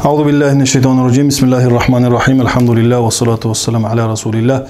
Euzu billahi mineşşeytanirracim. Bismillahirrahmanirrahim. Elhamdülillah ve salatu vesselamu ala Resulillah.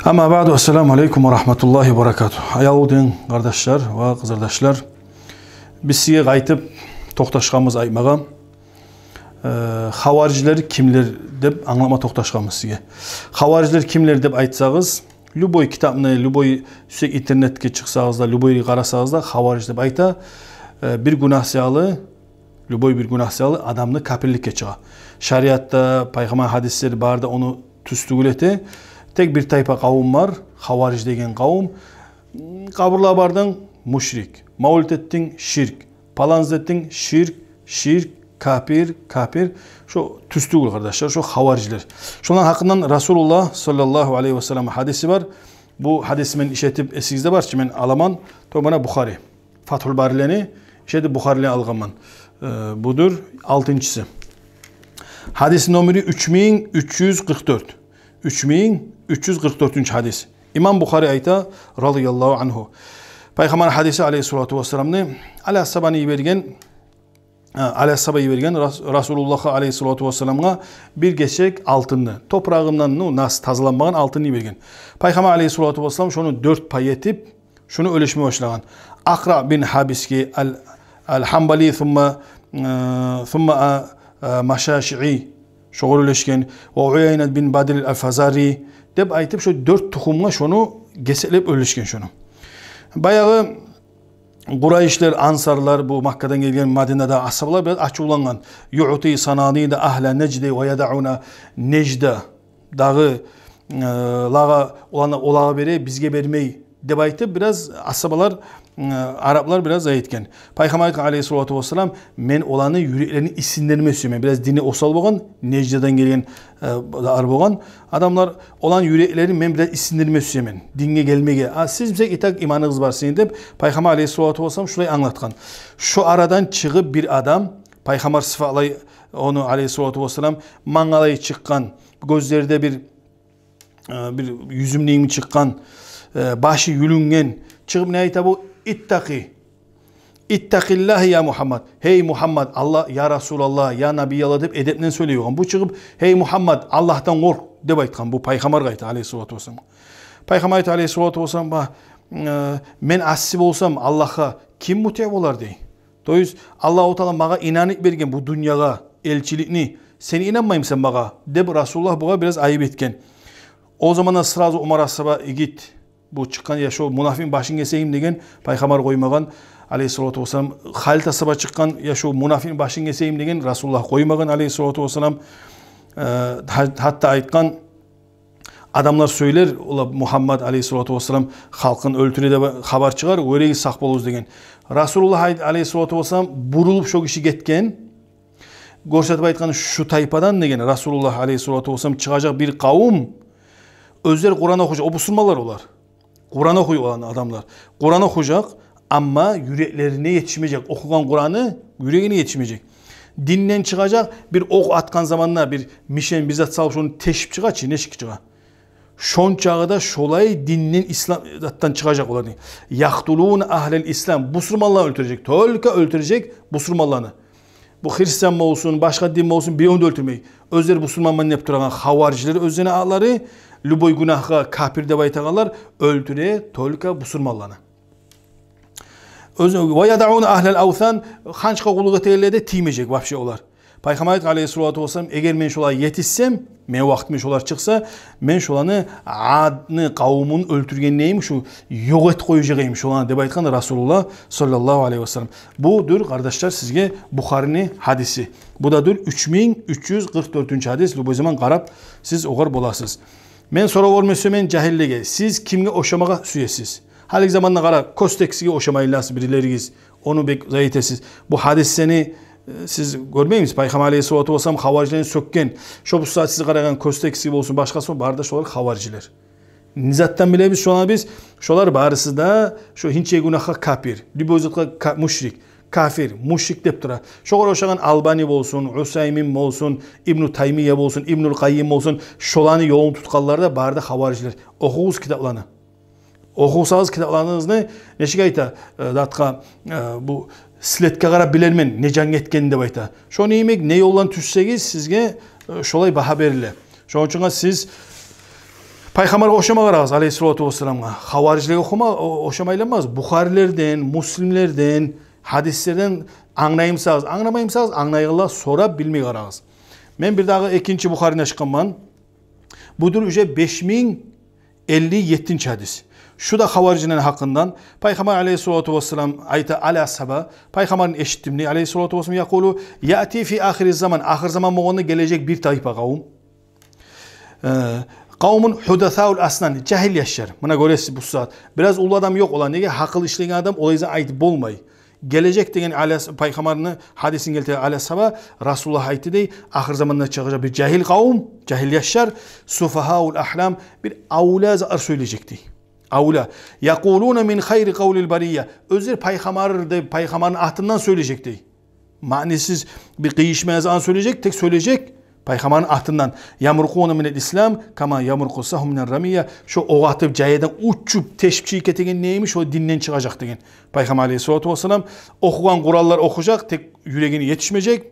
Ama ba'du. Esselamu aleyküm ve rahmetullahi ve berekatuhu. Ayağıdın kardeşler ve kızardaşlar. Biz size qaytıp toxtaşqamız aymağa. Havariciler kimler deb anlama toxtaşqamız size. Havariciler kimler deb aytsağız, Luboy kitabını, Luboy sürekli internetke çıksağızda, Luboy qarasağızda havaric deb ayta. Bir günah siyalı, Luboy bir günah siyalı adamını kapirlikке çığa. Şariatta, Peygamber hadisleri barda onu tüstügül eti. Tek bir tayfa kavim var, havaric degen kavim. Kaburla bardın müşrik, mavlid ettin şirk, palanz ettin şirk, kapir. Şu tüstügül kardeşler, şu havariciler. Şundan hakkından Resulullah sallallahu aleyhi ve sellem hadisi var. Bu hadisi men işetip esinizde var ki men alaman, to bana Bukhari. Fathul Barileni işetip Bukhari'ni algaman. Budur altıncısı. Hadis numara 3344. 3344. hadis. İmam Bukhari ayta radıyallahu anhu. Peygamber hadisi aleyhissalatu vesselam'ni ala sabani vergen Resulullah aleyhissalatu vesselam'a bir geçecek altını. Toprağından nasıl tazalanmağın altını vergen. Peygamber aleyhissalatu vesselam şunu 4 pay etip şunu ölüşme başlagan. Akra bin Habiski el-Hambali thumma Maşaşi'i şoğul öleşken ve Uyeyne bin Badil el-Fazari deb aytıp şu 4 tuxumga şunu geselep ölüşken şunu. Bayağı Qurayşler, Ansarlar, bu Makkadan gelgen Madine'de ashablar biraz açıqlangan. Yu'ti sanani da ahla necde ve yada'una necde dağı lağa olağa bere bizge bermey deb aytıp biraz ashablar Araplar biraz ayetken. Peygamber aleyhissalatu vesselam men olanı yüreklerini isimlerime söyleme. Biraz dini osal boğan, Necde'den gelgen boğan adamlar olan yüreklerini men biraz isimlerime söylemen. Dinge gelmege. Siz bize itak imanınız var senin deyip Peygamber aleyhissalatu vesselam şurayı anlatkan. Şu aradan çıkıp bir adam Peygamber sıfatlayı onu aleyhissalatu vesselam mangalayı çıkkan, gözlerde bir yüzümlüğün çıkkan, başı yülüngen çıkıp ne ayta bu? İttakillah ya Muhammed. Hey Muhammed, Allah ya Resulallah ya Nabiyallah deb edepten söylüyor. Bu çıkıp hey Muhammed Allah'tan kork deb aytkan. Bu Peygamber ayta aleyhissalatu vesselam. Peygamber aleyhissalatu vesselam men asib olsam Allah'a kim muti olar dey. Doyuz Allah-u Teala mağa inanıp bergen bu dünyaya elçilikni. Sen inanmayım sen mağa deb Resulullah buğa biraz ayıp etken. O zaman sırası Umar asaba git. Bu çıkan ya şu münafıkın başını keseyim degen Peygamber koymagan aleyhissalatu vesselam. Halit asaba çıkan ya şu münafıkın başını keseyim degen Resulullah koymagan aleyhissalatu vesselam. Hatta aytkan adamlar söyler ola Muhammed aleyhissalatu vesselam halkın öldürüde haber çıkar öyle sak boluz degen. Resulullah aleyhissalatu vesselam burulup şu kişi getken görsetip aytkan şu taypadan degen Resulullah aleyhissalatu vesselam çıkacak bir kavim özler Kur'an okuyacak. O Müslümanlar olar. Kur'an okuyor olan adamlar. Kur'an okuyacak ama yüreklerine yetişmeyecek. Okugan Kur'an'ı yüreğine yetişmeyecek. Dinden çıkacak bir ok atkan zamanlar bir mişen bizzat salıp onu teşip çıkar ki neşik çıkar. Şon çağda şolay dinden İslam'dan çıkacak olar. Yaktulun ahlel İslam. Müslümanları öldürecek. Tölke öldürecek Müslümanlarını. Bu Hristiyan mı olsun, başka din mi olsun bir onu da öldürmeyi. Özleri Müslümanların hep duran havaricileri özlerine ağları Luboy günahı kapir de baytağalar öldüre tolka Müslümanlarını. Ve yada'un ahlel avthan hançka kuluğu teyellede tiymeyecek vahşi olar. Peygamber aleyhissalatu vesselam eğer men şolar yetişsem, men vaktim şolar çıksa, men şolanı adını kavmin öldürgen neymiş şu yok et koyacağıymış şolanı deb aytkan Resulullah sallallahu aleyhi ve sellem. Budur kardeşler sizge Bukhari'nin hadisi. Bu da 3344. hadis. Bu zaman qarab siz oğar bolasınız. Men soru vermesem men cahillige. Siz kimge oşamağa süyesiz. Halik zamanla qara kosteksiga oşamaylasız birilerigiz. Onu bek zayitesiz. Bu hadis seni siz görmeyiniz. Peygamber aleyhissalatu vesselam havaricilerini sökken. Şu bu saat sizi qaragan kosteksi olsun başkası barda şolar havariciler. Nizattan bile biz şolar biz şolar barısı da şu hinçe günahı kapir. Libozatga müşrik. Kafir, müşrik dep tura. Şoğur oşağın Albani bolsun, Usaymin bolsun, İbn-i Taymiye bolsun, İbn-ül Qayyim bolsun, şolanı yolun tutkallarda barda havariciler. Okuğuz kitaplarını. Okuğusağız kitaplarınızı neşik ayta datqa bu Siletke qarab bilermen ne can etken dep ayta. Şonu emek ne yoldan түссеңиz sizge şolay baha berile. Şonuň üçin siz Paygambarga oşama qarağız aleyhissalatu vesselamga. Havaricilerge oşamaylanmaz. Buharilerden, Muslimlerden, hadislerden anlayımsağız. Anlamayımsağız, anlayıgıla sorap bilmey qarağız. Men bir dagı ikinci Buharine çıkanman. Budur üce 5057 hadis. Şu da havaricinin hakkından Peygamber aleyhissalatu vesselam ayta ala sahaba Peygamberin eşittimni aleyhissalatu vesselam yakulu yati fi ahiriz zaman ahir zaman moğonu gelecek bir tayfa kavum. Kavmun hudathaul asnan cahil yaşar. Buna göre bu saat biraz ulu adam yok olan nege hakıl işleyen adam olayza aytıp bolmay. Gelecek degen Peygamberin hadisin geldi ala sahaba Rasulullah aytı dey ahir zamanda çıkacak bir cahil kavum, cahil yaşar, sufahaul ahlam bir avlaz ar söyleyecekti. Avla yakuluna min hayri kavlil bariyya özür peygamberin atından söyleyecekti. Manisiz bir kıyışmaz an söyleyecek, tek söyleyecek peygamberin atından. Yamruquna minel İslam kama yamruqu sahum minel ramiyya şu o atıp cayadan uçup teşbih etegen neymiş o dinden çıkacak degen. Peygamber aleyhissalatu vesselam okugan kurallar okuyacak, tek yüreğine yetişmeyecek.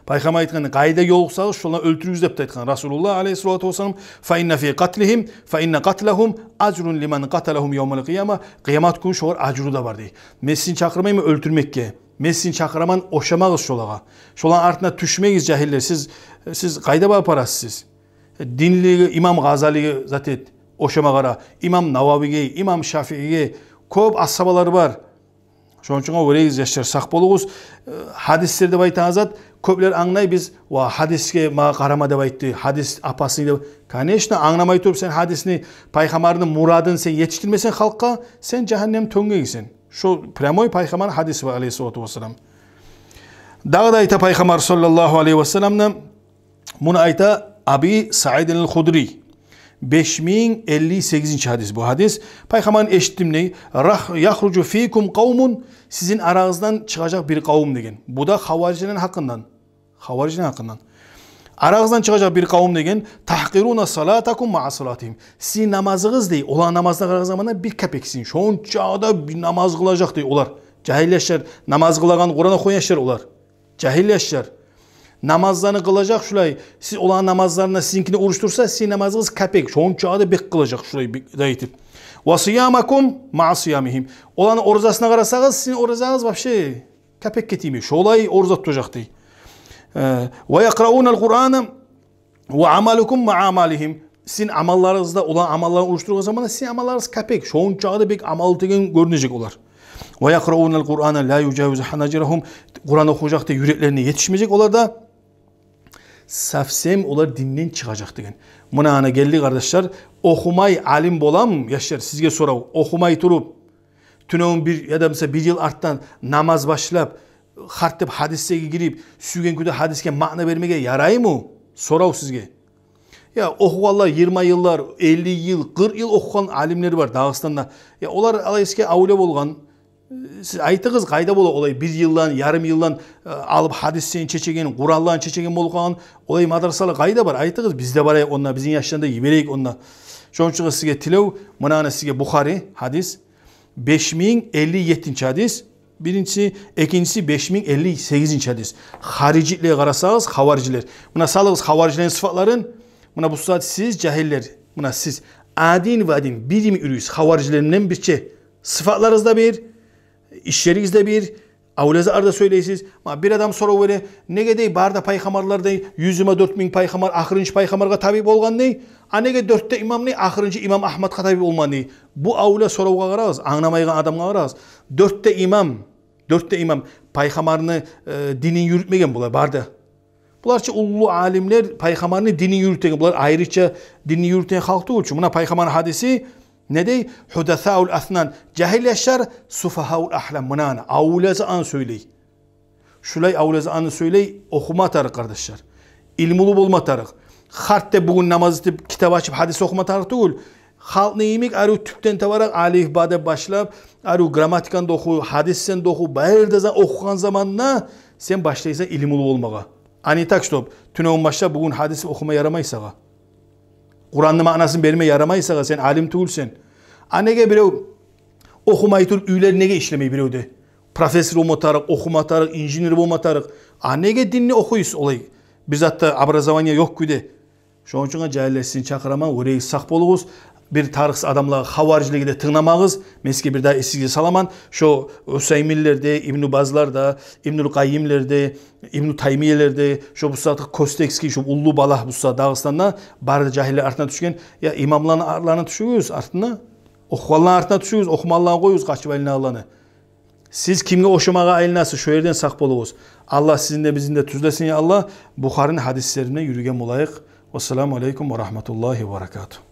Peygamber aytkan qayda yoluqsağız şolany öldürüz dep aytkan Rasulullah aleyhissalatu vesselam fa inna fi qatlihim fa inna qatlahum ajrun liman qatalahum yawmal qiyamah kıyamat günü şolar ajru da bar dey. Men sizni çakırmayman öldürmekke. Men sizni çakıraman oşamağız şolaga. Şolan artına düşmeyiz cahiller. Siz qayda bar parasız. Dinligi İmam Gazali'ye zaten oşama gara. İmam Navavi'ye, İmam Şafii'ye köp ashabalary bar. Şonuň üçin öreýiz ýaşar sak boluguz. Hadislerde baytan zat köpler anlay biz wa hadiske ma qarama dep aýtdy. Hadis apasy dep. Конечно, anlamay turup sen hadisni paýgambaryň muradyny sen ýetişdirmesen halkka, sen cehennem töňgegisen. Şu premoy paýgambar hadisi var aleyhissalatu vesselam. Dağda ayta paýgambar sallallahu aleyhi ve sellem'den bunu ayta Abi Sa'id el-Hudri 5058. hadis bu hadis. Peygamberin eşittimni yahrucu fikum kavmun sizin aranızdan çıkacak bir kavum degen. Bu da havaricilerin hakkından. Havaricilerin hakkından. Aranızdan çıkacak bir kavum degen tahqiruna salatakum ma'a salatihim. Sizin namazınız değil. Olan namazına qarag zamanda bir kapeksin. Şonçada bir namaz kılacak değil olar. Cahilleşler namaz kılagan Kur'an okuyan olar. Cahilleşler. Namazlarını kılacak şulay. Siz olan namazlarına sizinkini uruştursa sizin namazınız kapek. Şonçada bek kılacak şulay dayıtip. Ve siyamakum ma'a siyamihim. Olan orzasına qarasağız sizin orzanız vapşe kapek ketimi. Şolay orza tutacak değil. Ve yakraunal Kur'an'ı ve amalukum ma'a amalihim. Sizin amallarınızda olan amallarını uruşturduğu zaman sizin amallarınız kapek. Şonçada bek amal tegen görünecek olar. Ve yakraunal Kur'an'a la yucavizu hanacirahum. Kur'an okuyacak da yüreklerine yetişmeyecek olar da safsem olar dinden çıkacak degen. Buna ana geldi kardeşler. Okumay alim bolam yaşar sizge sorav. Okumay turup tünöň bir ya da mesela bir yıl arttan namaz başlap hartep hadisge girip sügen küde hadiske ma'na vermege yaraymy? Sorav sizge. Ya okuganlar 20 yıllar, 50 yıl, 40 yıl okugan alimler var Dağıstan'da. Ya olar alayske awle bolgan. Siz aytığız qayda bola olay bir yıldan, yarım yıldan alıp hadisten çeçegen, Kur'an'dan çeçegen bolgan olay madrasalı qayda var aytığız bizde var onna bizin yaşlarında yiberek onna. Şonuň üçin sizge tilew muna sizge Buhari hadis 5057. hadis. Birincisi, ikincisi 5058. hadis. Haricilikle qarasağız, havariciler. Buna salığız havaricilerin sıfatların. Buna bu saat siz cahiller. Buna siz adin ve adin birimi ürüyüz. Havaricilerinden birçe. Sıfatlarınızda bir, işlerinizde bir, avlazı arda söyleyesiz. Bir adam soru böyle, ne gedey barda paygamarlar dey, 124.000 paygamar, ahırıncı paygamarga tabi bolgan dey. Anege 4'te imam ne, ahırıncı imam Ahmadga tabi olman dey. Bu avla soruğa qarağız, anlamaygan adamga qarağız. 4'te imam paygamarını dinin yürütmegen bular barda. Bularça ullu alimler paygamarını dinin yürütegen. Bular ayrıca dinin yürütegen halkta olçu. Buna paygamar hadisi ne dey? Hudathaul asnan cahil yaşar, sufahaul ahlam. Buna avlazı an söyley. Şulay avlazı anı söyley, okuma tarık kardeşler. İlmulu bolma tarık. Hartte bugün namaz etip kitap açıp hadis okuma tarık değil. Halk neymek arı tüpten tavarak alif bade başlap, arı gramatikan da oku, hadisen de oku, bayırda okuyan zamanla sen başlaysan ilmulu olmağa. Ani tak stop. Tünöň başla bugün hadisi okuma yaramaysaga. Kur'an'ın manasını verme yaramaysaga sen alim tuğulsen. Anege birew okumay tur üýler nege işlemeyi birewde. professor olmatarıq, okumatarıq, injiner olmatarıq. Nege dinni okuyuz olay? Biz hatta образование yok güde. Şoň üçin jahiller sizin çakıraman, orayı sak boluguz. Bir tarıksız adamlar havariciliği de tığnamağız. Meski bir daha esizge salaman. Şu Hüseyminlerde, İbn-i Bazlarda, İbn-i Qayyimlerde, İbn-i Taymiyelerde, şu bu saatı Kostekski, şu Ullu Balah bu saat Dağıstan'da barı cahiller artına düşken, ya imamların artlarına düşüyoruz artına. Okuvalların artına düşüyoruz, okumallarına koyuyoruz kaçıp eline Allah'ını. Siz kimge oşumağa elinası şu yerden sak boluguz. Allah sizin de bizim de tüzlesin ya Allah. Bukhari'nin hadislerine yürügen olayık. Vesselamu aleyküm ve rahmetullahi ve berekatuhu.